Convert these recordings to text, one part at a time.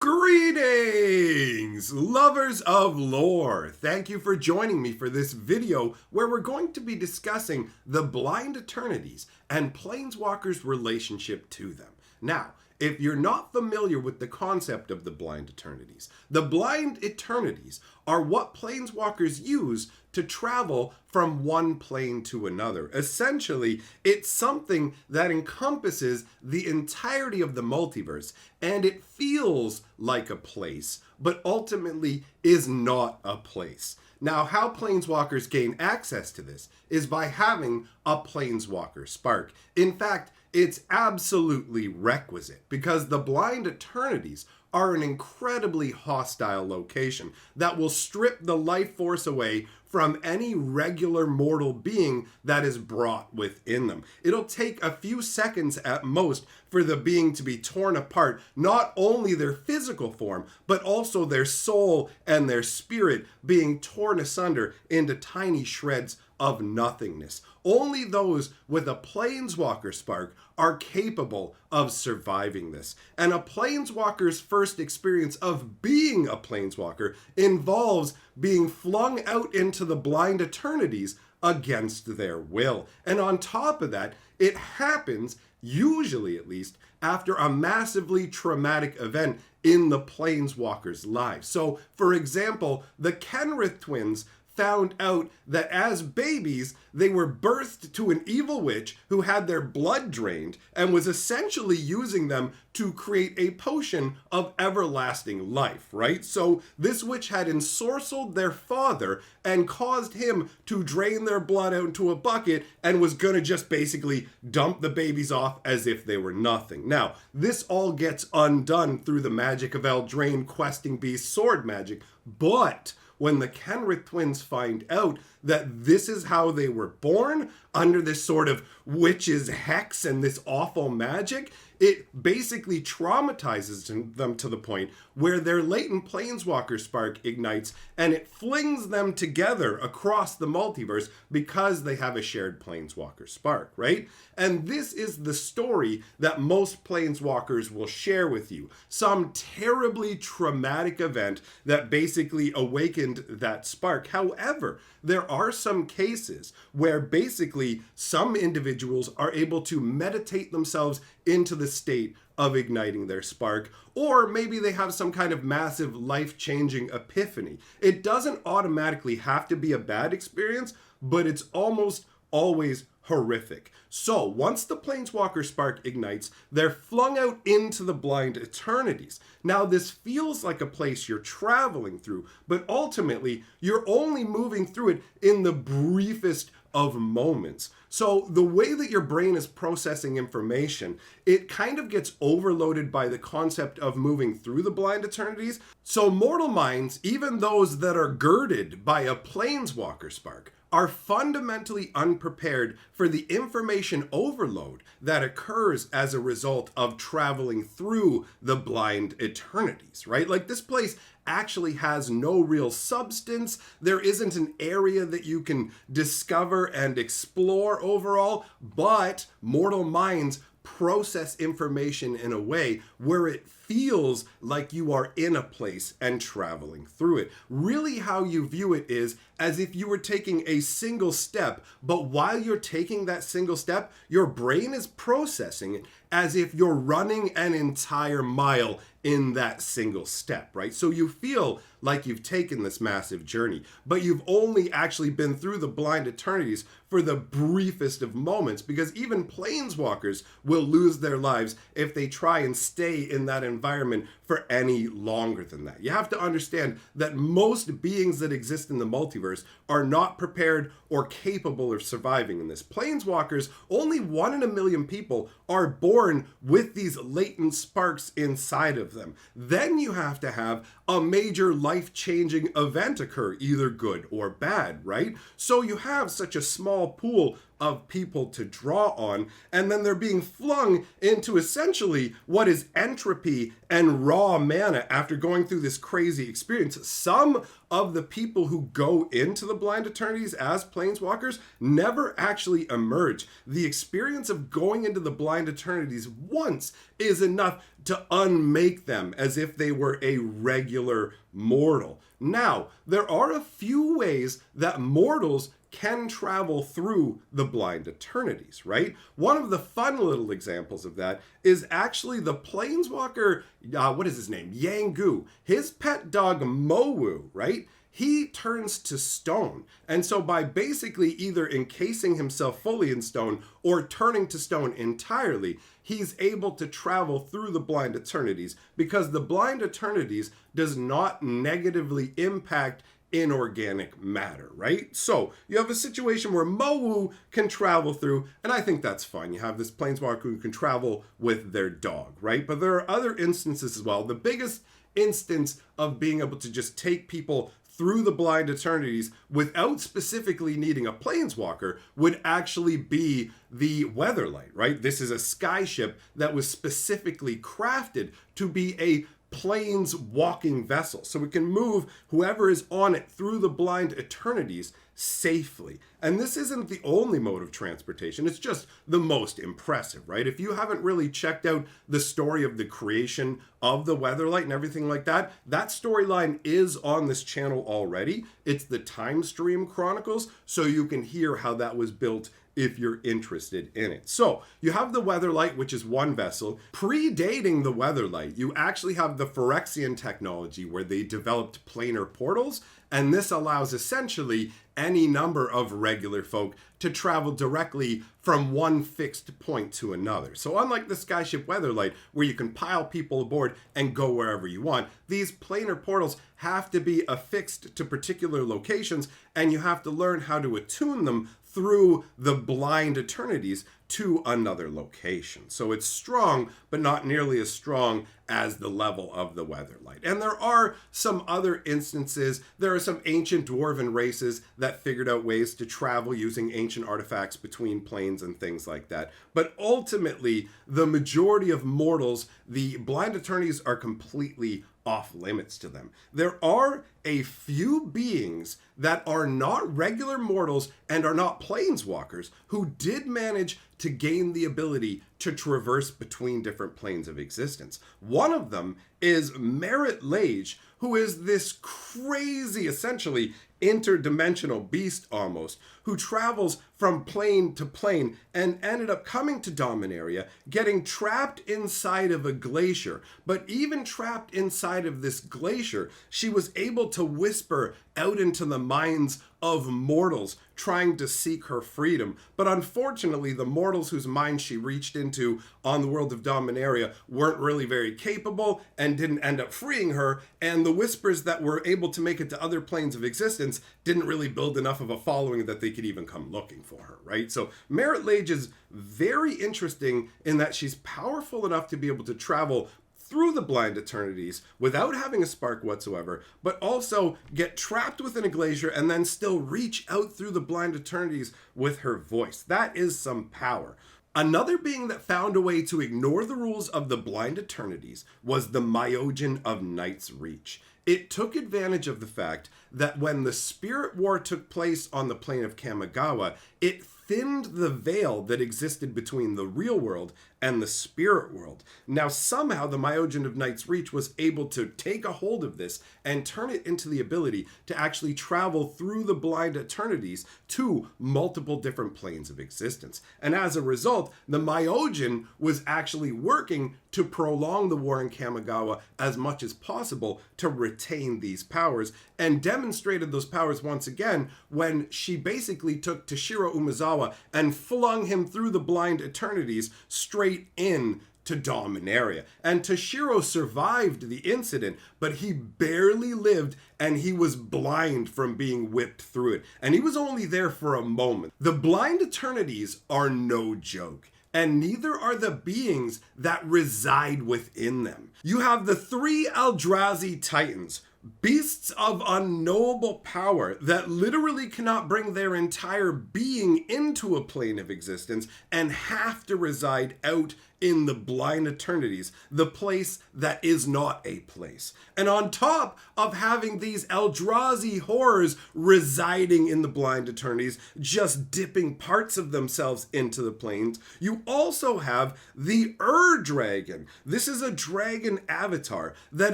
Greetings, lovers of lore. Thank you for joining me for this video where we're going to be discussing the Blind Eternities and Planeswalkers' relationship to them. Now, if you're not familiar with the concept of the Blind Eternities, the Blind Eternities are what Planeswalkers use to travel from one plane to another. Essentially, it's something that encompasses the entirety of the multiverse, and it feels like a place, but ultimately is not a place. Now, how Planeswalkers gain access to this is by having a Planeswalker spark. In fact, it's absolutely requisite because the Blind Eternities are an incredibly hostile location that will strip the life force away from any regular mortal being that is brought within them. It'll take a few seconds at most for the being to be torn apart, not only their physical form, but also their soul and their spirit being torn asunder into tiny shreds of nothingness. Only those with a Planeswalker spark are capable of surviving this. And a Planeswalker's first experience of being a Planeswalker involves being flung out into the Blind Eternities against their will. And on top of that, it happens, usually at least, after a massively traumatic event in the Planeswalkers' lives. So, for example, the Kenrith twins found out that as babies, they were birthed to an evil witch who had their blood drained and was essentially using them to create a potion of everlasting life, right? So this witch had ensorcelled their father and caused him to drain their blood out into a bucket and was gonna just basically dump the babies off as if they were nothing. Now, this all gets undone through the magic of Eldraine questing beast sword magic, but when the Kenrith twins find out that this is how they were born, under this sort of witch's hex and this awful magic, it basically traumatizes them to the point where their latent Planeswalker spark ignites and it flings them together across the multiverse because they have a shared Planeswalker spark, right? And this is the story that most Planeswalkers will share with you. Some terribly traumatic event that basically awakened that spark. However, there are some cases where basically some individuals are able to meditate themselves into the state of igniting their spark, or maybe they have some kind of massive life-changing epiphany. It doesn't automatically have to be a bad experience, but it's almost always horrific. So once the Planeswalker spark ignites, they're flung out into the Blind Eternities. Now this feels like a place you're traveling through, but ultimately you're only moving through it in the briefest of moments. So the way that your brain is processing information, it kind of gets overloaded by the concept of moving through the Blind Eternities. So mortal minds, even those that are girded by a Planeswalker spark, are fundamentally unprepared for the information overload that occurs as a result of traveling through the Blind Eternities, right? Like this place actually has no real substance. There isn't an area that you can discover and explore overall, but mortal minds process information in a way where it feels like you are in a place and traveling through it. Really how you view it is as if you were taking a single step, but while you're taking that single step, your brain is processing it as if you're running an entire mile in that single step, right? So you feel like you've taken this massive journey, but you've only actually been through the Blind Eternities for the briefest of moments, because even Planeswalkers will lose their lives if they try and stay in that environment for any longer than that. You have to understand that most beings that exist in the multiverse are not prepared or capable of surviving in this. Planeswalkers, only 1 in a million people are born with these latent sparks inside of them. Then you have to have a major life-changing event occur, either good or bad, right? So you have such a small pool of people to draw on, and then they're being flung into essentially what is entropy and raw mana after going through this crazy experience. Some of the people who go into the Blind Eternities as planeswalkers never actually emerge. The experience of going into the Blind Eternities once is enough to unmake them as if they were a regular mortal. Now, there are a few ways that mortals can travel through the Blind Eternities, right? One of the fun little examples of that is actually the planeswalker, what is his name? Yangu. His pet dog, Mowu, right? He turns to stone. And so by basically either encasing himself fully in stone or turning to stone entirely, he's able to travel through the Blind Eternities because the Blind Eternities does not negatively impact inorganic matter, right? So you have a situation where Mowu can travel through, and I think that's fine. You have this planeswalker who can travel with their dog, right? But there are other instances as well. The biggest instance of being able to just take people through the Blind Eternities without specifically needing a planeswalker would actually be the Weatherlight, right? This is a skyship that was specifically crafted to be a planes walking vessel, so it can move whoever is on it through the Blind Eternities safely. And this isn't the only mode of transportation, it's just the most impressive, right? If you haven't really checked out the story of the creation of the Weatherlight and everything like that, that storyline is on this channel already. It's the Time Stream Chronicles, so you can hear how that was built if you're interested in it. So you have the Weatherlight, which is one vessel. Predating the Weatherlight, you actually have the Phyrexian technology where they developed planar portals, and this allows essentially any number of regular folk to travel directly from one fixed point to another. So unlike the Skyship Weatherlight, where you can pile people aboard and go wherever you want, these planar portals have to be affixed to particular locations, and you have to learn how to attune them through the Blind Eternities to another location. So it's strong, but not nearly as strong as the level of the Weatherlight. And there are some other instances. There are some ancient dwarven races that figured out ways to travel using ancient artifacts between planes and things like that. But ultimately, the majority of mortals, the Blind Eternities are completely off limits to them. There are a few beings that are not regular mortals and are not planeswalkers who did manage to gain the ability to traverse between different planes of existence. One of them is MacLeod, who is this crazy, essentially interdimensional beast almost, who travels from plane to plane and ended up coming to Dominaria, getting trapped inside of a glacier. But even trapped inside of this glacier, she was able to whisper out into the minds of mortals trying to seek her freedom. But unfortunately, the mortals whose minds she reached into on the world of Dominaria weren't really very capable and didn't end up freeing her, and the whispers that were able to make it to other planes of existence didn't really build enough of a following that they could even come looking for her, right? So MacLeod is very interesting in that she's powerful enough to be able to travel through the Blind Eternities without having a spark whatsoever, but also get trapped within a glacier and then still reach out through the Blind Eternities with her voice. That is some power. Another being that found a way to ignore the rules of the Blind Eternities was the Myogen of Night's Reach. It took advantage of the fact that when the Spirit War took place on the plane of Kamigawa, it thinned the veil that existed between the real world and the spirit world. Now, somehow the Myogen of Night's Reach was able to take a hold of this and turn it into the ability to actually travel through the Blind Eternities to multiple different planes of existence. And as a result, the Myogen was actually working to prolong the war in Kamigawa as much as possible to retain these powers, and demonstrated those powers once again when she basically took Toshiro Umezawa and flung him through the Blind Eternities straight in to Dominaria. And Toshiro survived the incident, but he barely lived and he was blind from being whipped through it. And he was only there for a moment. The Blind Eternities are no joke, and neither are the beings that reside within them. You have the three Eldrazi Titans, Beasts of unknowable power that literally cannot bring their entire being into a plane of existence and have to reside out in the Blind Eternities, the place that is not a place. And on top of having these Eldrazi horrors residing in the Blind Eternities, just dipping parts of themselves into the planes, you also have the Dragon. This is a dragon avatar that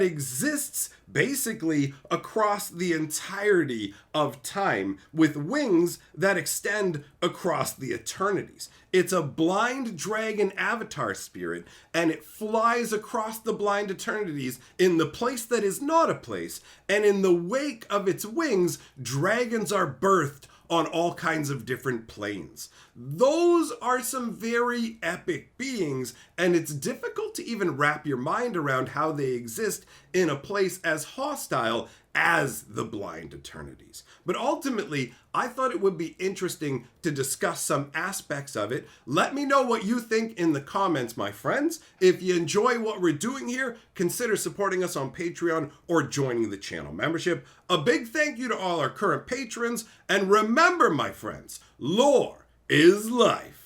exists basically across the entirety of time with wings that extend across the eternities. It's a blind dragon avatar spirit, and it flies across the Blind Eternities in the place that is not a place, and in the wake of its wings, dragons are birthed on all kinds of different planes. Those are some very epic beings, and it's difficult to even wrap your mind around how they exist in a place as hostile as the Blind Eternities. But ultimately, I thought it would be interesting to discuss some aspects of it. Let me know what you think in the comments, my friends. If you enjoy what we're doing here, consider supporting us on Patreon or joining the channel membership. A big thank you to all our current patrons, and remember, my friends, lore is life.